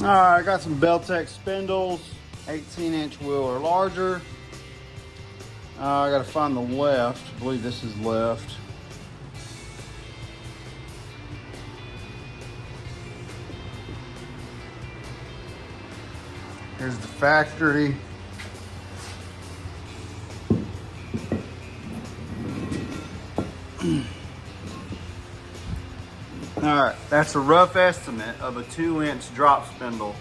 All right, I got some Beltec spindles, 18-inch wheel or larger. I gotta find the left. I believe this is left. Here's the factory. All right, that's a rough estimate of a 2-inch drop spindle.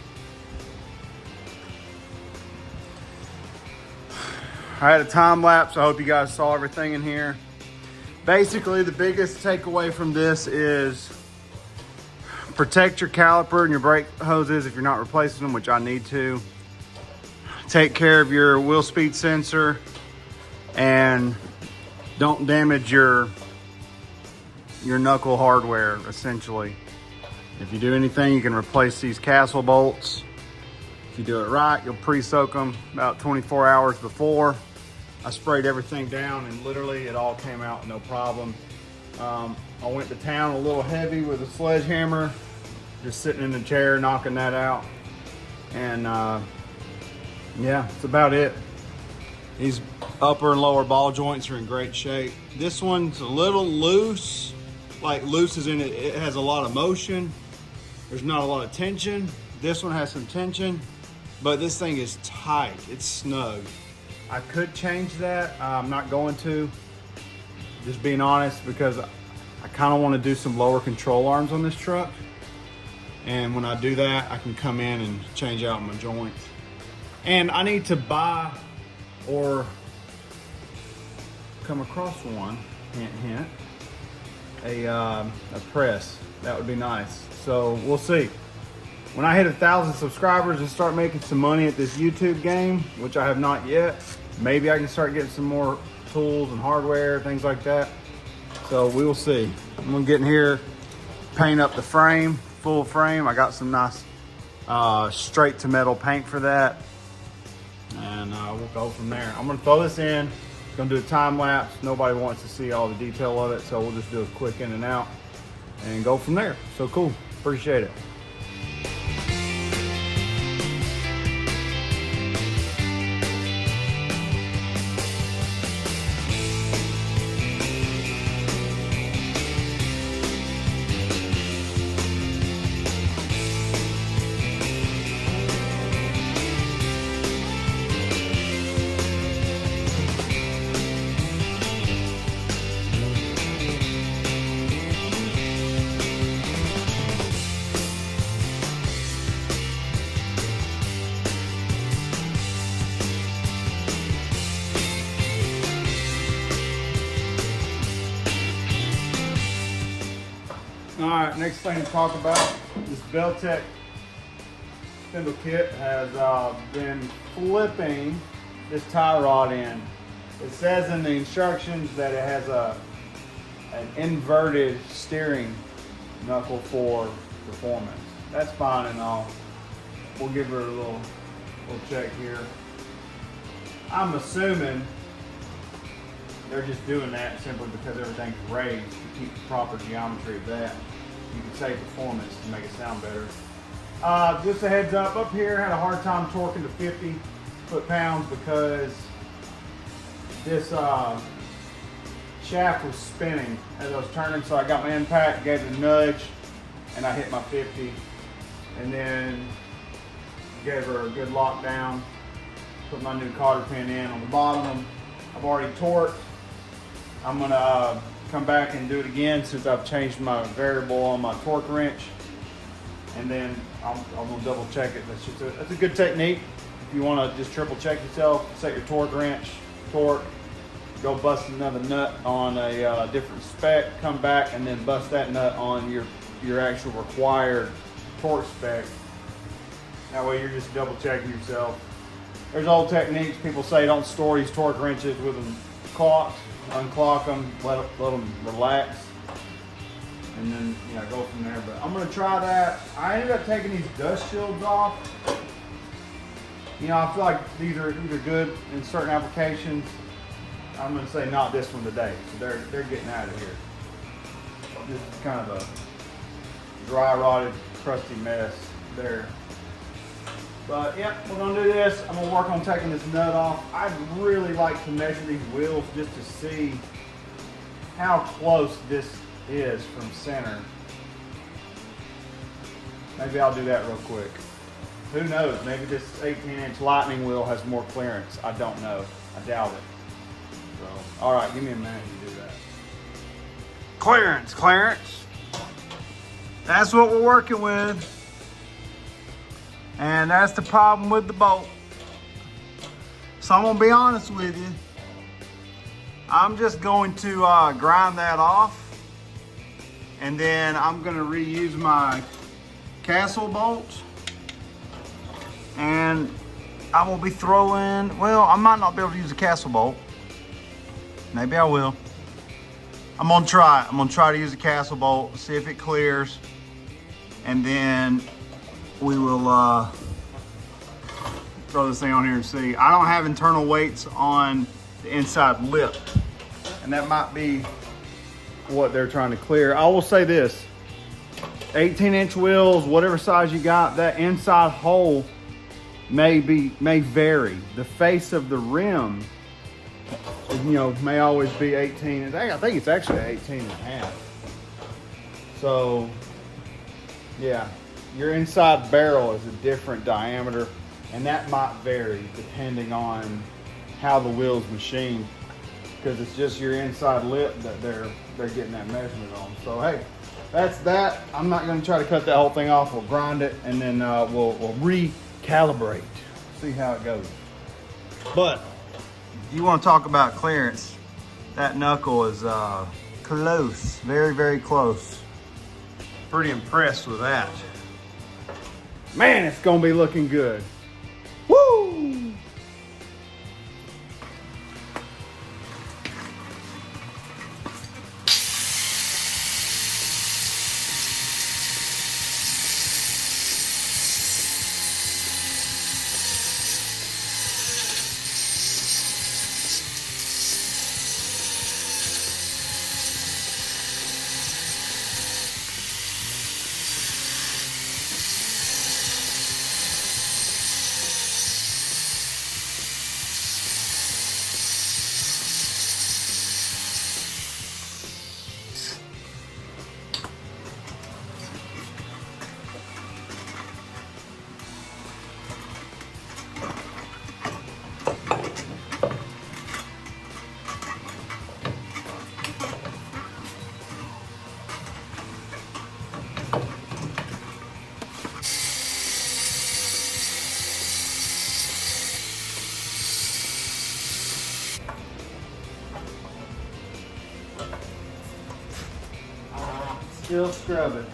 I had a time lapse. I hope you guys saw everything in here. Basically, the biggest takeaway from this is protect your caliper and your brake hoses if you're not replacing them, which I need to. Take care of your wheel speed sensor and don't damage your knuckle hardware, essentially. If you do anything, you can replace these castle bolts. If you do it right, you'll pre-soak them about 24 hours before. I sprayed everything down and literally it all came out no problem. I went to town a little heavy with a sledgehammer, just sitting in the chair, knocking that out. And yeah, that's about it. These upper and lower ball joints are in great shape. This one's a little loose, like loose as in it has a lot of motion. There's not a lot of tension. This one has some tension, but this thing is tight, it's snug. I could change that, I'm not going to. Just being honest, because I kind of want to do some lower control arms on this truck. And when I do that, I can come in and change out my joints. And I need to buy or come across one, hint, hint, a press. That would be nice. So we'll see. When I hit 1,000 subscribers and start making some money at this YouTube game, which I have not yet, maybe I can start getting some more tools and hardware, things like that. So we will see. I'm gonna get in here, paint up the frame, full frame. I got some nice straight to metal paint for that. And we'll go from there. I'm gonna throw this in, gonna do a time lapse. Nobody wants to see all the detail of it, so we'll just do a quick in and out and go from there. So cool, appreciate it. All right, next thing to talk about, this Beltec spindle kit has been flipping this tie rod in. It says in the instructions that it has an inverted steering knuckle for performance. That's fine and all. We'll give her a little check here. I'm assuming they're just doing that simply because everything's raised to keep the proper geometry of that. You can say performance to make it sound better. Just a heads up here, had a hard time torquing to 50 foot-pounds because this shaft was spinning as I was turning, so I got my impact, gave it a nudge, and I hit my 50. And then gave her a good lockdown, put my new cotter pin in on the bottom. I've already torqued. I'm gonna come back and do it again since I've changed my variable on my torque wrench. And then I'm gonna double check it. That's a good technique. If you wanna just triple check yourself, set your torque wrench, torque, go bust another nut on a different spec, come back and then bust that nut on your actual required torque spec. That way you're just double checking yourself. There's old techniques. People say don't store these torque wrenches with them caught. Unclock them, let them relax, and then go from there. But I'm gonna try that. I ended up taking these dust shields off. I feel like these are good in certain applications. I'm gonna say not this one today. So they're getting out of here. This is kind of a dry rotted, crusty mess there. But yeah, we're gonna do this. I'm gonna work on taking this nut off. I'd really like to measure these wheels just to see how close this is from center. Maybe I'll do that real quick. Who knows? Maybe this 18-inch Lightning wheel has more clearance. I don't know. I doubt it. So, all right, give me a minute to do that. Clearance, clearance. That's what we're working with. And that's the problem with the bolt. So I'm gonna be honest with you. I'm just going to grind that off. And then I'm gonna reuse my castle bolts. And I will be throwing, well, I might not be able to use a castle bolt. Maybe I will. I'm gonna try it. I'm gonna try to use a castle bolt, see if it clears. And then we will throw this thing on here and see. I don't have internal weights on the inside lip. And that might be what they're trying to clear. I will say this, 18-inch wheels, whatever size you got, that inside hole may vary. The face of the rim, you know, may always be 18. I think it's actually 18 and a half. So, yeah, your inside barrel is a different diameter, and that might vary depending on how the wheel's machined, because it's just your inside lip that they're getting that measurement on. So hey, that's that. I'm not going to try to cut that whole thing off. We'll grind it, and then we'll recalibrate, see how it goes. But if you want to talk about clearance, that knuckle is close, very, very close. Pretty impressed with that. Man, it's gonna be looking good. Woo! Still scrubbing.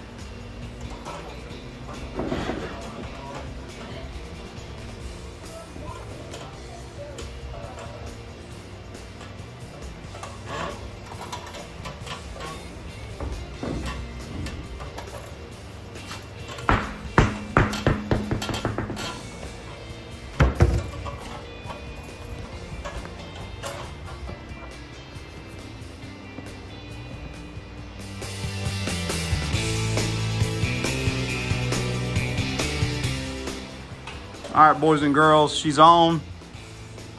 All right, boys and girls, she's on.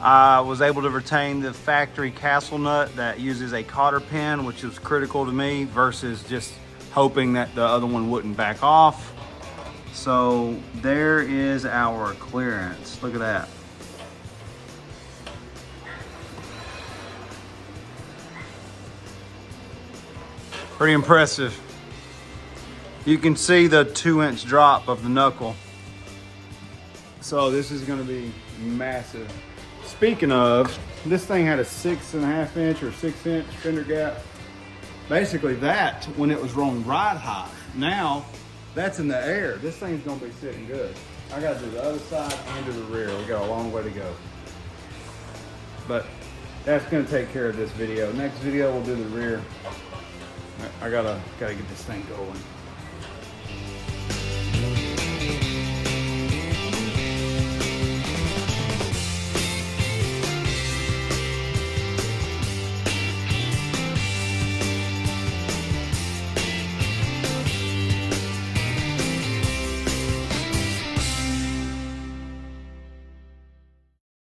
I was able to retain the factory castle nut that uses a cotter pin, which was critical to me, versus just hoping that the other one wouldn't back off. So there is our clearance. Look at that. Pretty impressive. You can see the 2-inch drop of the knuckle. So this is gonna be massive. Speaking of, this thing had a 6.5 inch or 6-inch fender gap. Basically that, when it was rolling ride high. Now, that's in the air. This thing's gonna be sitting good. I gotta do the other side and do the rear. We got a long way to go. But that's gonna take care of this video. Next video, we'll do the rear. I gotta get this thing going.